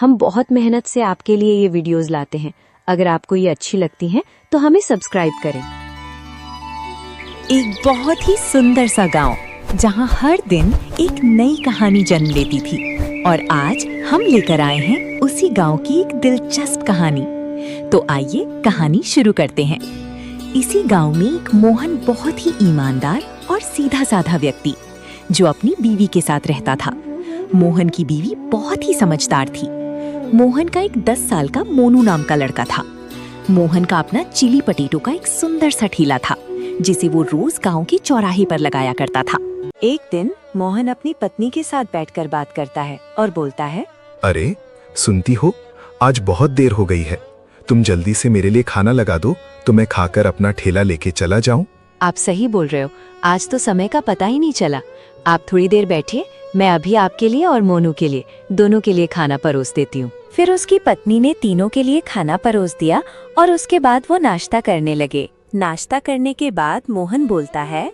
हम बहुत मेहनत से आपके लिए ये वीडियोस लाते हैं। अगर आपको ये अच्छी लगती हैं तो हमें सब्सक्राइब करें। एक बहुत ही सुंदर सा गांव जहां हर दिन एक नई कहानी जन्म लेती थी, और आज हम लेकर आए हैं उसी गांव की एक दिलचस्प कहानी। तो आइए कहानी शुरू करते हैं। इसी गांव में एक मोहन बहुत ही ईमानदार और सीधा साधा व्यक्ति जो अपनी बीवी के साथ रहता था। मोहन की बीवी बहुत ही समझदार थी। मोहन का एक 10 साल का मोनू नाम का लड़का था। मोहन का अपना चिली पटेटो का एक सुंदर सा ठेला था जिसे वो रोज गांव के चौराहे पर लगाया करता था। एक दिन मोहन अपनी पत्नी के साथ बैठकर बात करता है और बोलता है, अरे सुनती हो, आज बहुत देर हो गई है। तुम जल्दी से मेरे लिए खाना लगा दो तो मैं खाकर अपना ठेला लेके चला जाऊं। आप सही बोल रहे हो, आज तो समय का पता ही नहीं चला। आप थोड़ी देर बैठिए, मैं अभी आपके लिए और मोनू के लिए दोनों के लिए खाना परोस देती हूँ। फिर उसकी पत्नी ने तीनों के लिए खाना परोस दिया और उसके बाद वो नाश्ता करने लगे। नाश्ता करने के बाद मोहन बोलता है,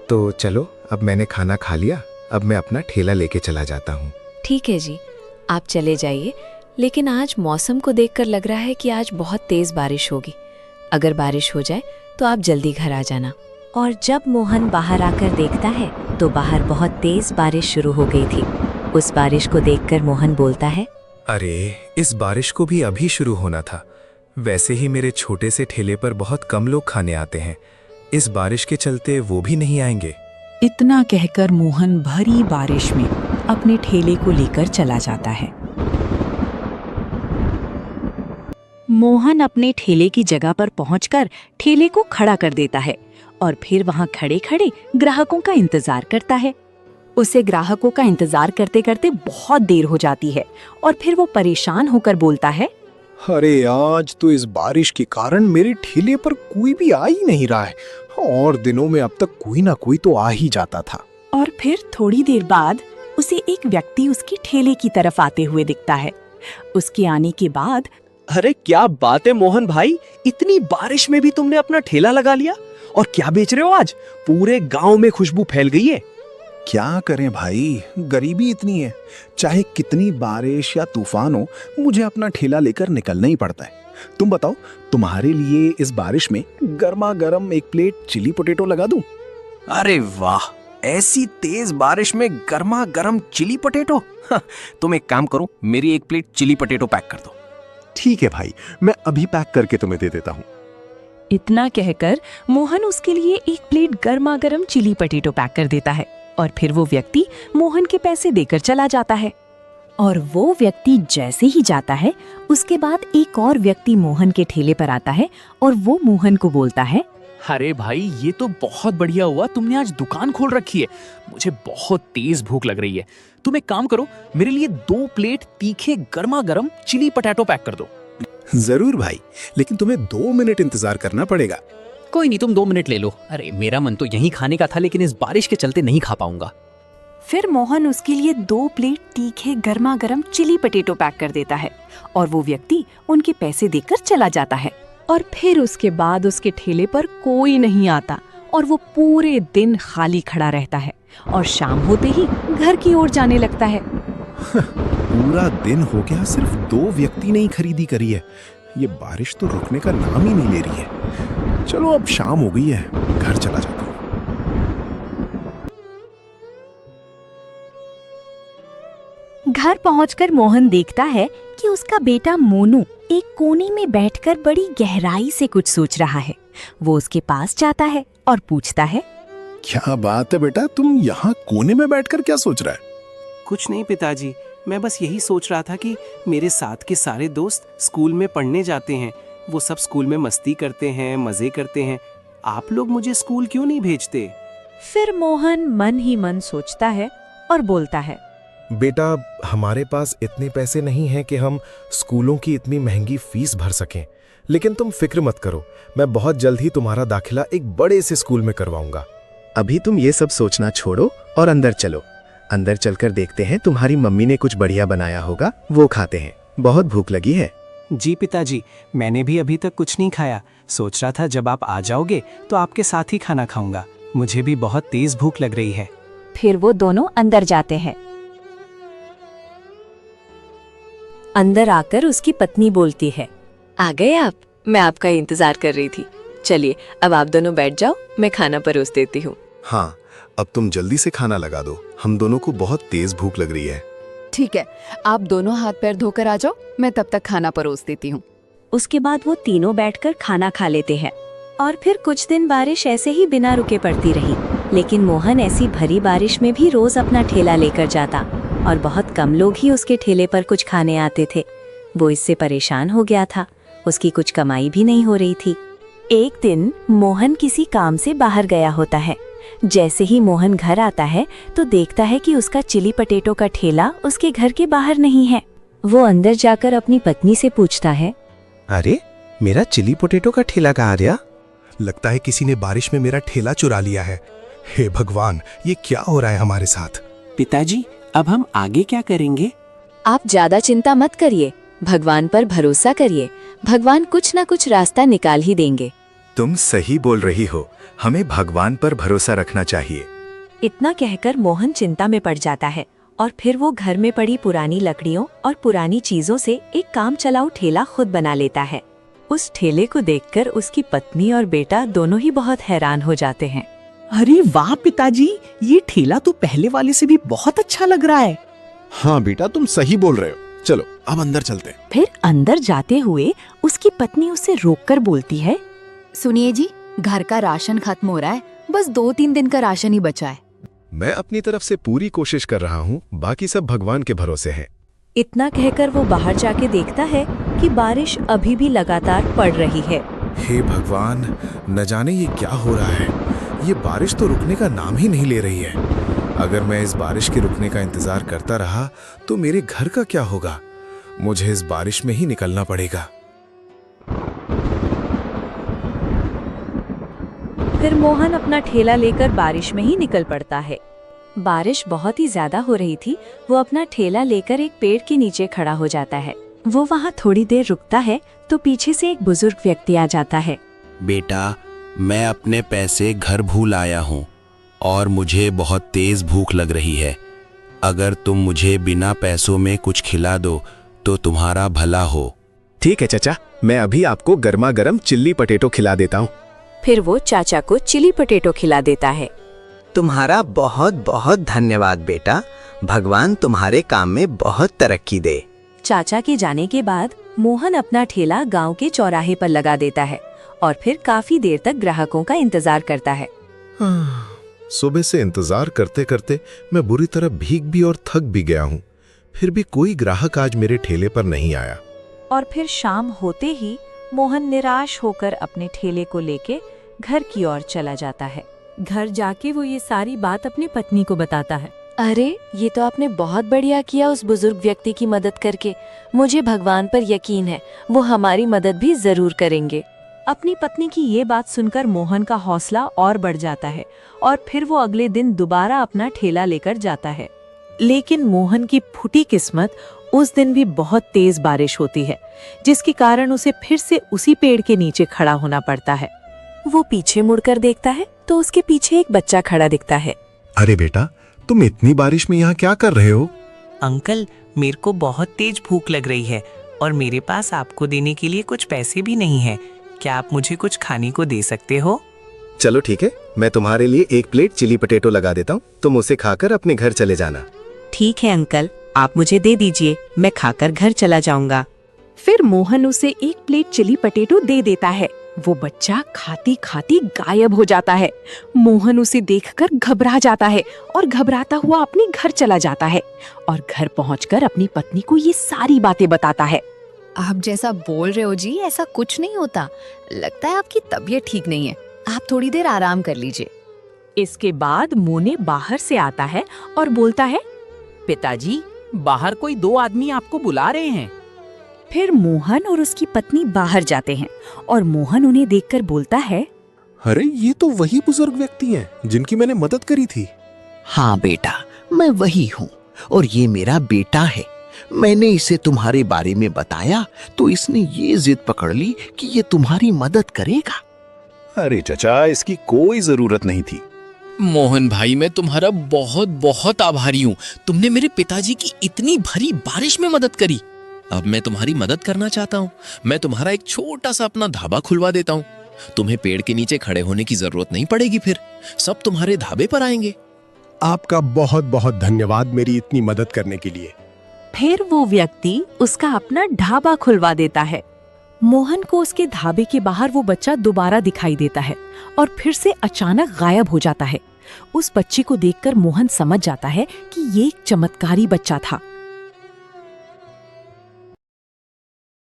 तो चलो, अब मैंने खाना खा लिया, अब मैं अपना ठेला लेके चला जाता हूँ। ठीक है जी, आप चले जाइए, लेकिन आज मौसम को देखकर लग रहा है कि आज बहुत तेज बारिश होगी। अगर बारिश हो जाए तो आप जल्दी घर आ जाना। और जब मोहन बाहर आकर देखता है तो बाहर बहुत तेज बारिश शुरू हो गई थी। उस बारिश को देखकर मोहन बोलता है, अरे, इस बारिश को भी अभी शुरू होना था। वैसे ही मेरे छोटे से ठेले पर बहुत कम लोग खाने आते हैं, इस बारिश के चलते वो भी नहीं आएंगे। इतना कहकर मोहन भरी बारिश में अपने ठेले को लेकर चला जाता है। मोहन अपने ठेले की जगह पर पहुंचकर ठेले को खड़ा कर देता है और फिर वहां खड़े खड़े ग्राहकों का इंतजार करता है। उसे ग्राहकों का इंतजार करते करते बहुत देर हो जाती है और फिर वो परेशान होकर बोलता है, अरे आज तो इस बारिश के कारण मेरे ठेले पर कोई भी आ ही नहीं रहा है, और दिनों में अब तक कोई ना कोई तो आ ही जाता था। और फिर थोड़ी देर बाद उसे एक व्यक्ति उसकी ठेले की तरफ आते हुए दिखता है। उसके आने के बाद, अरे क्या बात है मोहन भाई, इतनी बारिश में भी तुमने अपना ठेला लगा लिया, और क्या बेच रहे हो आज? पूरे गांव में खुशबू फैल गई है। क्या करें भाई, गरीबी इतनी है, चाहे कितनी बारिश या तूफान हो, मुझे अपना ठेला लेकर निकलना ही पड़ता है। तुम बताओ, तुम्हारे लिए इस बारिश में गर्मा गर्म एक प्लेट चिली पोटैटो लगा दूं? अरे वाह, ऐसी तेज बारिश में गर्मा गर्म चिली पोटैटो। तुम एक काम करो, मेरी एक प्लेट चिली पोटैटो पैक कर दो। ठीक है भाई, मैं अभी पैक करके तुम्हें दे देता हूँ। इतना कहकर मोहन उसके लिए एक प्लेट गर्मा गर्म चिली पटेटो पैक कर देता है और फिर वो व्यक्ति मोहन के पैसे देकर चला जाता है। और वो व्यक्ति जैसे ही जाता है उसके बाद एक और व्यक्ति मोहन के ठेले पर आता है और वो मोहन को बोलता है, अरे भाई, ये तो बहुत बढ़िया हुआ तुमने आज दुकान खोल रखी है। मुझे बहुत तेज भूख लग रही है। तुम एक काम करो, मेरे लिए 2 प्लेट तीखे गर्मा गर्म चिली पटाटो पैक कर दो। जरूर भाई, लेकिन तुम्हें 2 मिनट इंतजार करना पड़ेगा। कोई नहीं, तुम 2 मिनट ले लो। अरे मेरा मन तो यहीं खाने का था, लेकिन इस बारिश के चलते नहीं खा पाऊंगा। फिर मोहन उसके लिए 2 प्लेट तीखे गर्मा गर्म चिली पटेटो पैक कर देता है और वो व्यक्ति उनके पैसे देकर चला जाता है। और फिर उसके बाद उसके ठेले पर कोई नहीं आता और वो पूरे दिन खाली खड़ा रहता है और शाम होते ही घर की ओर जाने लगता है। पूरा दिन हो गया, सिर्फ 2 व्यक्ति ने ही खरीदी करी है। ये बारिश तो रुकने का नाम ही नहीं ले रही है। चलो अब शाम हो गई है, घर चला जाता हूँ। घर पहुंचकर मोहन देखता है कि उसका बेटा मोनू एक कोने में बैठकर बड़ी गहराई से कुछ सोच रहा है। वो उसके पास जाता है और पूछता है, क्या बात है बेटा, तुम यहाँ कोने में बैठकर क्या सोच रहा है? कुछ नहीं पिताजी, मैं बस यही सोच रहा था कि मेरे साथ के सारे दोस्त स्कूल में पढ़ने जाते हैं। वो सब स्कूल में मस्ती करते हैं, मजे करते हैं। आप लोग मुझे स्कूल क्यों नहीं भेजते? फिर मोहन मन ही मन सोचता है और बोलता है, बेटा, हमारे पास इतने पैसे नहीं हैं कि हम स्कूलों की इतनी महंगी फीस भर सकें, लेकिन तुम फिक्र मत करो, मैं बहुत जल्द ही तुम्हारा दाखिला एक बड़े से स्कूल में करवाऊंगा। अभी तुम ये सब सोचना छोड़ो और अंदर चलो। अंदर चलकर देखते हैं, तुम्हारी मम्मी ने कुछ बढ़िया बनाया होगा, वो खाते हैं। बहुत भूख लगी है। जी पिताजी, मैंने भी अभी तक कुछ नहीं खाया। सोच रहा था जब आप आ जाओगे तो आपके साथ ही खाना खाऊंगा। मुझे भी बहुत तेज भूख लग रही है। फिर वो दोनों अंदर जाते हैं। अंदर आकर उसकी पत्नी बोलती है, आ गए आप? मैं आपका इंतजार कर रही थी। चलिए अब आप दोनों बैठ जाओ, मैं खाना परोस देती हूँ। हाँ, अब तुम जल्दी से खाना लगा दो, हम दोनों को बहुत तेज भूख लग रही है। ठीक है, आप दोनों हाथ पैर धोकर आ जाओ, मैं तब तक खाना परोस देती हूँ। उसके बाद वो तीनों बैठकर खाना खा लेते हैं। और फिर कुछ दिन बारिश ऐसे ही बिना रुके पड़ती रही, लेकिन मोहन ऐसी भरी बारिश में भी रोज अपना ठेला लेकर जाता और बहुत कम लोग ही उसके ठेले पर कुछ खाने आते थे। वो इससे परेशान हो गया था, उसकी कुछ कमाई भी नहीं हो रही थी। एक दिन मोहन किसी काम से बाहर गया होता है। जैसे ही मोहन घर आता है तो देखता है कि उसका चिली पटेटो का ठेला उसके घर के बाहर नहीं है। वो अंदर जाकर अपनी पत्नी से पूछता है, अरे मेरा चिली पोटैटो का ठेला कहाँ गया? लगता है किसी ने बारिश में मेरा ठेला चुरा लिया है। हे भगवान, ये क्या हो रहा है हमारे साथ? पिताजी, अब हम आगे क्या करेंगे? आप ज्यादा चिंता मत करिए, भगवान पर भरोसा करिए, भगवान कुछ ना कुछ रास्ता निकाल ही देंगे। तुम सही बोल रही हो, हमें भगवान पर भरोसा रखना चाहिए। इतना कहकर मोहन चिंता में पड़ जाता है और फिर वो घर में पड़ी पुरानी लकड़ियों और पुरानी चीजों से एक काम चलाऊ ठेला खुद बना लेता है। उस ठेले को देखकर उसकी पत्नी और बेटा दोनों ही बहुत हैरान हो जाते हैं। अरे वाह पिताजी, ये ठेला तो पहले वाले से भी बहुत अच्छा लग रहा है। हाँ बेटा, तुम सही बोल रहे हो। चलो अब अंदर चलते हैं। फिर अंदर जाते हुए उसकी पत्नी उसे रोककर बोलती है, सुनिए जी, घर का राशन खत्म हो रहा है, बस 2-3 दिन का राशन ही बचा है। मैं अपनी तरफ से पूरी कोशिश कर रहा हूँ, बाकी सब भगवान के भरोसे है। इतना कहकर वो बाहर जाके देखता है कि बारिश अभी भी लगातार पड़ रही है। हे भगवान, न जाने ये क्या हो रहा है। ये बारिश तो रुकने का नाम ही नहीं ले रही है। अगर मैं इस बारिश के रुकने का इंतजार करता रहा तो मेरे घर का क्या होगा? मुझे इस बारिश में ही निकलना पड़ेगा। फिर मोहन अपना ठेला लेकर बारिश में ही निकल पड़ता है। बारिश बहुत ही ज्यादा हो रही थी। वो अपना ठेला लेकर एक पेड़ के नीचे खड़ा हो जाता है। वो वहाँ थोड़ी देर रुकता है तो पीछे से एक बुजुर्ग व्यक्ति आ जाता है। बेटा, मैं अपने पैसे घर भूल आया हूँ और मुझे बहुत तेज भूख लग रही है। अगर तुम मुझे बिना पैसों में कुछ खिला दो तो तुम्हारा भला हो। ठीक है चाचा, मैं अभी आपको गर्मा गर्म चिल्ली पटेटो खिला देता हूँ। फिर वो चाचा को चिली पटेटो खिला देता है। तुम्हारा बहुत बहुत धन्यवाद बेटा, भगवान तुम्हारे काम में बहुत तरक्की दे। चाचा के जाने के बाद मोहन अपना ठेला गांव के चौराहे पर लगा देता है और फिर काफी देर तक ग्राहकों का इंतजार करता है। सुबह से इंतजार करते करते मैं बुरी तरह भीग भी और थक भी गया हूँ। फिर भी कोई ग्राहक आज मेरे ठेले पर नहीं आया। और फिर शाम होते ही मोहन निराश होकर अपने ठेले को लेके घर की ओर चला जाता है। घर जाके वो ये सारी बात अपनी पत्नी को बताता है। अरे, ये तो आपने बहुत बढ़िया किया उस बुजुर्ग व्यक्ति की मदद करके। मुझे भगवान पर यकीन है, वो हमारी मदद भी जरूर करेंगे। अपनी पत्नी की ये बात सुनकर मोहन का हौसला और बढ़ जाता है और फिर वो अगले दिन दोबारा अपना ठेला लेकर जाता है। लेकिन मोहन की फूटी किस्मत, उस दिन भी बहुत तेज बारिश होती है, जिसके कारण उसे फिर से उसी पेड़ के नीचे खड़ा होना पड़ता है। वो पीछे मुड़कर देखता है तो उसके पीछे एक बच्चा खड़ा दिखता है। अरे बेटा, तुम इतनी बारिश में यहाँ क्या कर रहे हो? अंकल, मेरे को बहुत तेज भूख लग रही है और मेरे पास आपको देने के लिए कुछ पैसे भी नहीं है। क्या आप मुझे कुछ खाने को दे सकते हो? चलो ठीक है, मैं तुम्हारे लिए एक प्लेट चिली पटेटो लगा देता हूँ, तुम उसे खाकर अपने घर चले जाना। ठीक है अंकल, आप मुझे दे दीजिए, मैं खाकर घर चला जाऊंगा। फिर मोहन उसे एक प्लेट चिली पटेटो दे देता है। वो बच्चा खाती खाती गायब हो जाता है। मोहन उसे देखकर घबरा जाता है और घबराता हुआ अपने घर चला जाता है और घर पहुंचकर अपनी पत्नी को ये सारी बातें बताता है। आप जैसा बोल रहे हो जी, ऐसा कुछ नहीं होता। लगता है आपकी तबीयत ठीक नहीं है, आप थोड़ी देर आराम कर लीजिए। इसके बाद मोने बाहर से आता है और बोलता है, पिताजी, बाहर कोई 2 आदमी आपको बुला रहे हैं। फिर मोहन और उसकी पत्नी बाहर जाते हैं और मोहन उन्हें देखकर बोलता है, अरे ये तो वही बुजुर्ग व्यक्ति हैं जिनकी मैंने मदद करी थी। हाँ बेटा, मैं वही हूँ और ये मेरा बेटा है। मैंने इसे तुम्हारे बारे में बताया तो इसने ये जिद पकड़ ली कि ये तुम्हारी मदद करेगा। अरे चचा, इसकी कोई जरूरत नहीं थी। मोहन भाई, मैं तुम्हारा बहुत बहुत आभारी हूँ। तुमने मेरे पिताजी की इतनी भरी बारिश में मदद करी। अब मैं तुम्हारी मदद करना चाहता हूँ। मैं तुम्हारा एक छोटा सा अपना ढाबा खुलवा देता हूँ। तुम्हें पेड़ के नीचे खड़े होने की जरूरत नहीं पड़ेगी, फिर सब तुम्हारे ढाबे पर आएंगे। आपका बहुत बहुत धन्यवाद मेरी इतनी मदद करने के लिए। फिर वो व्यक्ति उसका अपना ढाबा खुलवा देता है। मोहन को उसके ढाबे के बाहर वो बच्चा दोबारा दिखाई देता है और फिर से अचानक गायब हो जाता है। उस बच्चे को देखकर मोहन समझ जाता है कि ये एक चमत्कारी बच्चा था।